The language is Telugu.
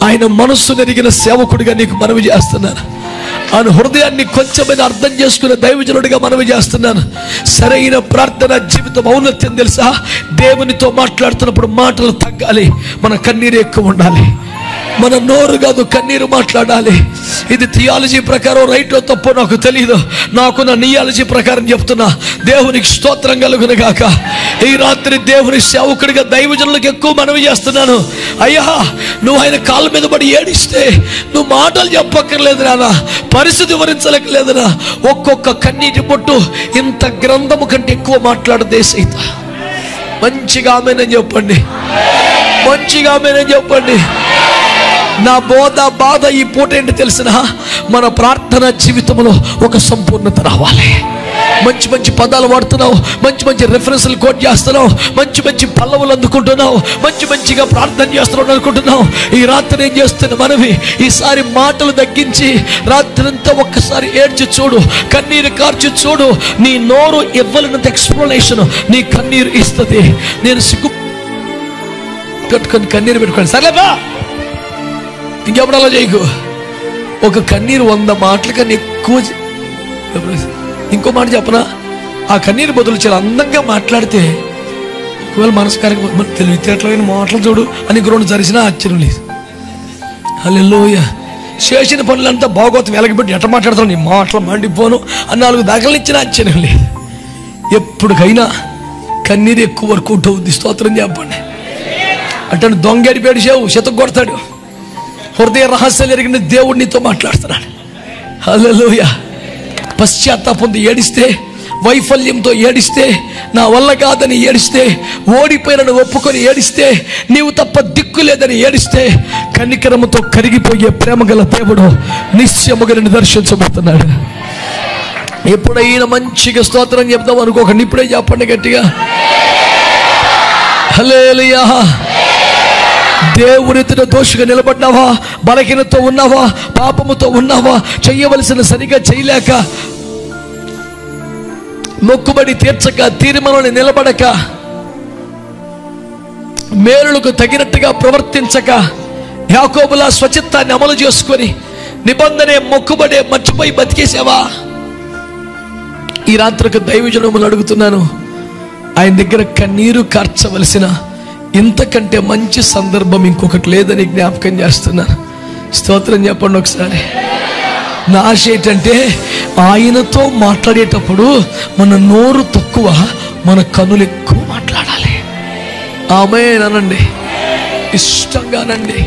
ఆయన మనస్సు నెరిగిన సేవకుడిగా నీకు మనవి చేస్తున్నాను. ఆయన హృదయాన్ని కొంచెమైనా అర్థం చేసుకునే దైవజనుడిగా మనవి చేస్తున్నాను. సరైన ప్రార్థన జీవితం ఔన్నత్యం తెలుసా? దేవునితో మాట్లాడుతున్నప్పుడు మాటలు తగ్గాలి, మన కన్నీరు ఎక్కువ ఉండాలి. మన నోరు కాదు, కన్నీరు మాట్లాడాలి. ఇది థియాలజీ ప్రకారం రైటో తప్పో నాకు తెలియదు. నాకు నా నియాలజీ ప్రకారం చెప్తున్నా. దేవునికి స్తోత్రం కలుగును గాక. ఈ రాత్రి దేవుని సేవకుడిగా దైవజనులకు ఎక్కువ మనవి చేస్తున్నాను. అయ్యా, నువ్వు ఆయన కాళ్ళ మీద పడి ఏడిస్తే నువ్వు మాటలు చెప్పక్కర్లేదు నాన్న, పరిస్థితి వివరించలేకలేదునా. ఒక్కొక్క కన్నీటి పొట్టు ఇంత గ్రంథము కంటే ఎక్కువ మాట్లాడదే సైత. మంచిగా ఆమేనని చెప్పండి, మంచిగా ఆమేనని చెప్పండి. నా బాధ ఈ పూట ఏంటి తెలిసిన? మన ప్రార్థన జీవితంలో ఒక సంపూర్ణత రావాలి. మంచి మంచి పదాలు వాడుతున్నావు, మంచి మంచి రెఫరెన్స్లు కోట్ చేస్తున్నావు, మంచి మంచి పల్లవులు అందుకుంటున్నావు, మంచిగా ప్రార్థన చేస్తున్నావు అనుకుంటున్నావు. ఈ రాత్రి ఏం చేస్తున్నా మనవి, ఈసారి మాటలు తగ్గించి రాత్రంతా ఒక్కసారి ఏడ్చి చూడు, కన్నీరు కార్చి చూడు. నీ నోరు ఇవ్వలేనంత ఎక్స్ప్లెనేషన్ నీ కన్నీరు ఇస్తుంది. నేను సిగ్గు పెట్టుకొని కన్నీరు పెట్టుకోండి, సరేబా ఇంకెప్పుడు అలా చేయకు. ఒక కన్నీరు 100 మాటల కన్నా ఎక్కువ. ఇంకో మాట చెప్పనా? ఆ కన్నీరు బదులు చాలా అందంగా మాట్లాడితే ఒకవేళ మనస్కారం తెలివితేటలైన మాటలు చూడు అని గ్రౌండ్ జరిసినా ఆశ్చర్యం లేదు. హల్లెలూయా. చేసిన పనులంతా భాగవతం వెలగబెట్టి ఎట్ట మాట్లాడతావు, నీ మాటలు మండిపోను అని 4 దాఖలు ఇచ్చినా ఆశ్చర్యం లేదు. ఎప్పటికైనా కన్నీరు ఎక్కువ వరకు ఉంటుంది. స్తోత్రం చెప్పండి. అంటే దొంగడి పేడిచావు, శతకు కొడతాడు. హృదయ రహస్యాలు ఎరిగిన దేవుడు నీతో మాట్లాడుతున్నాడు. హల్లెలూయా. పశ్చాత్తాపంతో ఏడిస్తే, వైఫల్యంతో ఏడిస్తే, నా వల్ల కాదని ఏడిస్తే, ఓడిపోయినను ఒప్పుకొని ఏడిస్తే, నీవు తప్ప దిక్కు లేదని ఏడిస్తే, కనికరముతో కరిగిపోయే ప్రేమగల దేవుడు నిశ్చయముగా నిన్ను దర్శించబోతున్నాడు. ఎప్పుడైనా మంచిగా స్తోత్రం చెప్దాం అనుకోకండి, ఇప్పుడే చెప్పండి గట్టిగా. హల్లెలూయా. దేవునితో దోషిగా నిలబడ్డావా, బలహీనతో ఉన్నావా, పాపముతో ఉన్నావా, చెయ్యవలసిన సరిగా చేయలేక, మొక్కుబడి తీర్చక, తీర్మానాన్ని నిలబడక, మేలులకు తగినట్టుగా ప్రవర్తించక, యాకోబులా స్వచిత్తాన్ని అమలు చేసుకొని నిబంధనే మొక్కుబడే మర్చిపోయి బతికేసావా? ఈ రాత్రికి దైవజనములు అడుగుతున్నాను, ఆయన దగ్గర కన్నీరు కార్చవలసిన ఇంతకంటే మంచి సందర్భం ఇంకొకటి లేదని జ్ఞాపకం చేస్తున్నాను. స్తోత్రం చెప్పండి ఒకసారి. నా ఆశ ఏంటంటే ఆయనతో మాట్లాడేటప్పుడు మన నోరు తక్కువ, మన కనులు ఎక్కువ మాట్లాడాలి. ఆమేన్ అనండి, ఇష్టంగానండి.